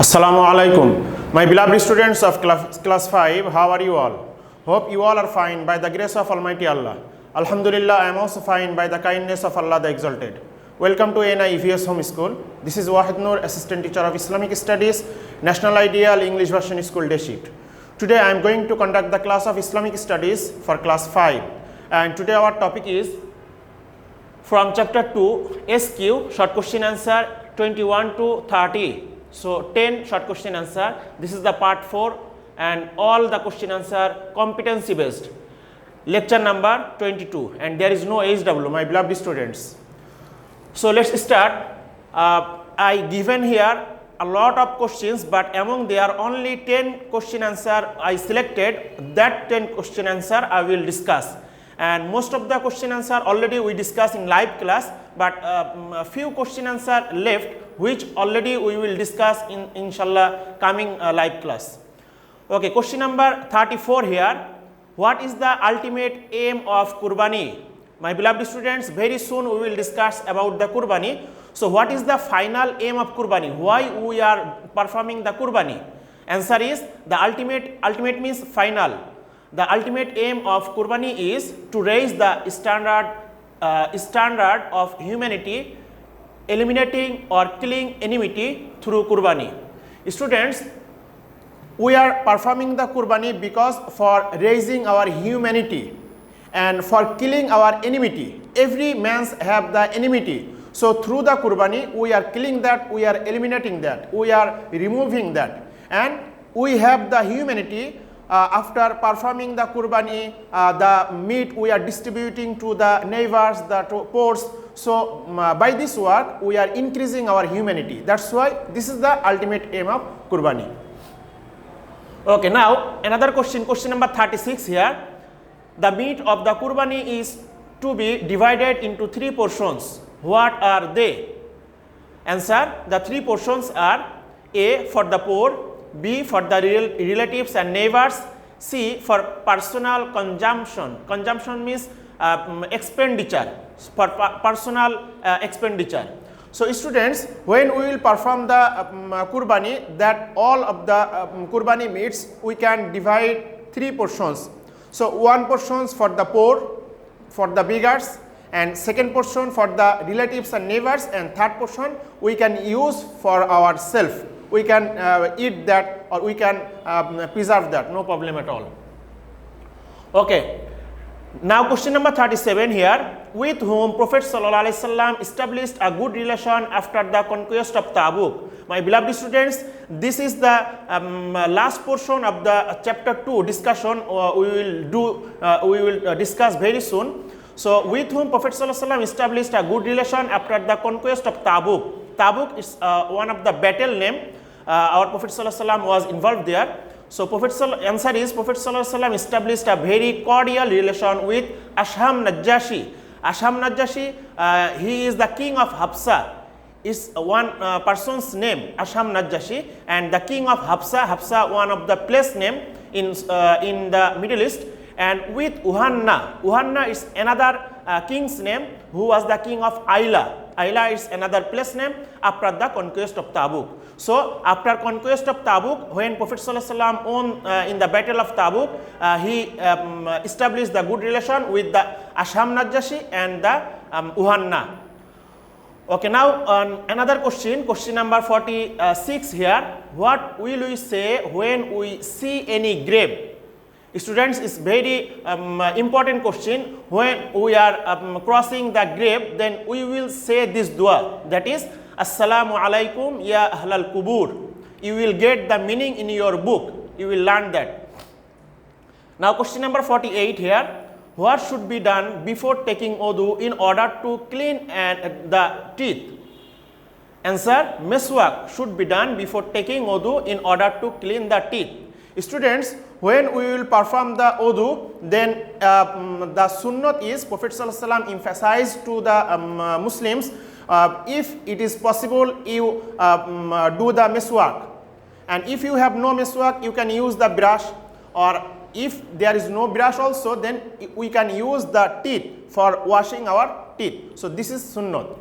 Assalamu alaikum. My beloved students of class 5, how are you all? Hope you all are fine by the grace of Almighty Allah. Alhamdulillah, I am also fine by the kindness of Allah the Exalted. Welcome to NIEVS Home School. This is Wahid Noor, Assistant Teacher of Islamic Studies, National Ideal English Version School Day Shift. Today I am going to conduct the class of Islamic Studies for class 5. And today our topic is from chapter 2, SQ, short question answer 21 to 30. So 10 short question answer. This is the part 4 and all the question answer competency based. Lecture number 22 and there is no HW, my beloved students. So let's start. I given here a lot of questions, but among there only 10 question answer I selected. That 10 question answer I will discuss. And most of the question answer already we discussed in live class, but a few question answer left which already we will discuss in inshallah coming live class. Okay, question number 34 here. What is the ultimate aim of Qurbani? My beloved students, very soon we will discuss about the Qurbani. So what is the final aim of Qurbani? Why we are performing the Qurbani? Answer is the ultimate means final. The ultimate aim of Qurbani is to raise the standard of humanity, eliminating or killing enmity through Qurbani. Students, we are performing the Qurbani because for raising our humanity and for killing our enmity. Every man have the enmity. So through the Qurbani, we are killing that, we are eliminating that, we are removing that, and we have the humanity. After performing the Qurbani, the meat we are distributing to the neighbors, the poor. So by this work, we are increasing our humanity. That's why this is the ultimate aim of Qurbani. Okay, now another question, question number 36 here. The meat of the Qurbani is to be divided into 3 portions. What are they? Answer, the 3 portions are A for the poor, B for the relatives and neighbors, C for personal consumption. Consumption means expenditure, for personal expenditure. So students, when we will perform the Qurbani, that all of the Qurbani meats we can divide 3 portions. So 1 portion for the poor, for the beggars, and 2nd portion for the relatives and neighbors, and 3rd portion we can use for ourselves. We can eat that or we can preserve that, no problem at all. Okay. Now question number 37 here. With whom Prophet Sallallahu Alaihi Wasallam established a good relation after the conquest of Tabuk? My beloved students, this is the last portion of the chapter 2 discussion we will discuss very soon. So with whom Prophet Sallallahu Alaihi Wasallam established a good relation after the conquest of Tabuk? Tabuk is one of the battle name. Our Prophet Sallallahu Alaihi Wasallam was involved there. So answer is Prophet Sallallahu Alaihi Wasallam established a very cordial relation with Asham Najashi. Asham Najashi, he is the king of Habsa. Is one person's name, Asham Najashi, and the king of Habsa one of the place name in the Middle East. And with Uhanna is another king's name who was the king of Ayla. Ayla is another place name after the conquest of Tabuk. So after conquest of Tabuk, when Prophet Sallallahu Alaihi Wasallam won in the battle of Tabuk, he established the good relation with the Asham Najashi and the Uhanna. Okay, now another question, question number 46 here. What will we say when we see any grave? Students, is very important question. When we are crossing the grave, then we will say this dua, that is Assalamu alaikum ya ahlal kubur. You will get the meaning in your book. You will learn that. Now question number 48 here. What should be done before taking wudu in order to clean the teeth? Answer, miswak should be done before taking wudu in order to clean the teeth. Students, when we will perform the wudu, then the sunnat is Prophet Sallallahu Alaihi Wasallam emphasized to the Muslims, if it is possible, you do the miswak, and if you have no miswak, you can use the brush, or if there is no brush also, then we can use the teeth for washing our teeth. So this is sunnat.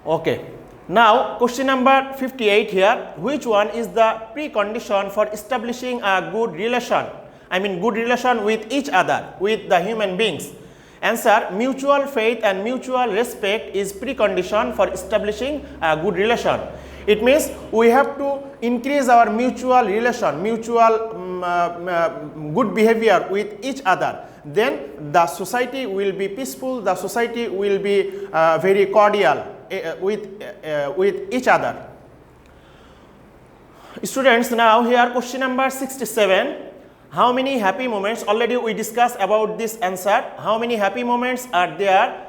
Okay. Now question number 58 here, which one is the precondition for establishing a good relation, good relation with each other, with the human beings? Answer, mutual faith and mutual respect is precondition for establishing a good relation. It means we have to increase our mutual relation, good behavior with each other. Then the society will be peaceful, the society will be very cordial with each other. Students, now here question number 67. How many happy moments? Already we discussed about this answer. How many happy moments are there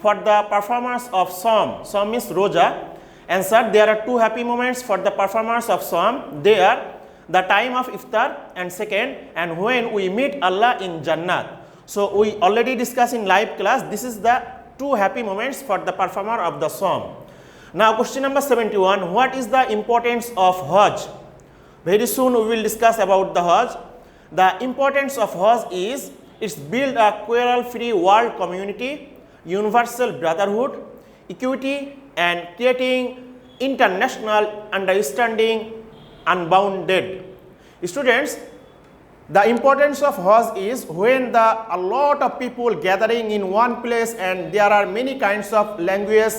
for the performance of Som? Som means Roja. Answer, there are two happy moments for the performance of Som. They are the time of iftar and second, and when we meet Allah in Jannat. So we already discussed in live class. This is the two happy moments for the performer of the Som. Now question number 71. What is the importance of Hajj? Very soon we will discuss about the Hajj. The importance of Hajj is it's build a quarrel-free world community, universal brotherhood, equity, and creating international understanding unbounded. Students, the importance of Hajj is when a lot of people gathering in one place and there are many kinds of language,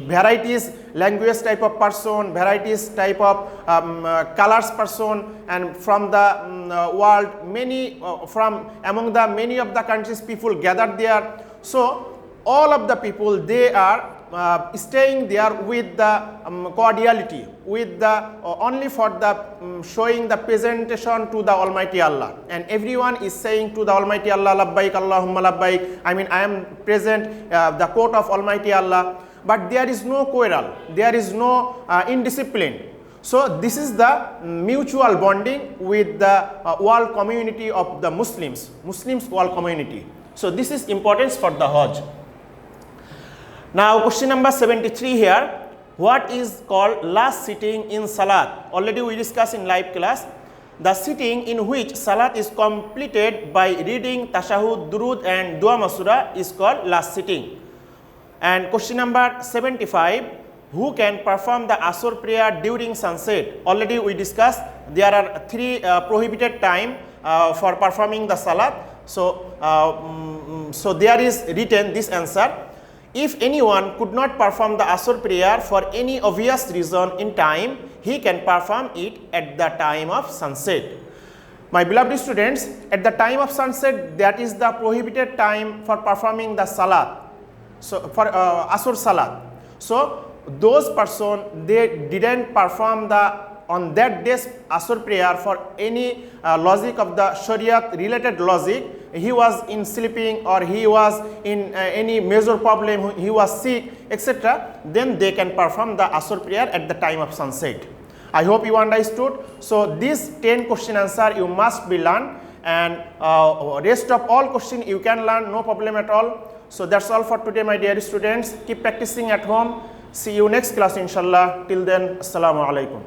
varieties, language type of person, varieties type of colors person, and from the world, many from among the many of the countries people gathered there. So all of the people, they are staying there with the cordiality, with the only for the showing the presentation to the Almighty Allah, and everyone is saying to the Almighty Allah, Labbaik Allahumma Labbaik, I am present the court of Almighty Allah, but there is no quarrel, there is no indiscipline. So this is the mutual bonding with the world community of the Muslims world community. So this is importance for the Hajj. Now question number 73 here. What is called last sitting in Salat? Already we discussed in live class. The sitting in which Salat is completed by reading Tashahud, Durud and Dua Masura is called last sitting. And question number 75. Who can perform the Asr prayer during sunset? Already we discussed there are three prohibited time for performing the Salat. So, so there is written this answer. If anyone could not perform the Asr prayer for any obvious reason in time, he can perform it at the time of sunset. My beloved students, at the time of sunset, that is the prohibited time for performing the Salat. So for Asr Salat. So those person, they didn't perform on that day's Asr prayer for any logic of the Shariat related logic. He was in sleeping or he was in any major problem, he was sick, etc. Then they can perform the Asr prayer at the time of sunset. I hope you understood. So these 10 question answer you must be learned, and rest of all question you can learn, no problem at all. So that's all for today, my dear students. Keep practicing at home. See you next class inshallah. Till then, assalamu alaikum.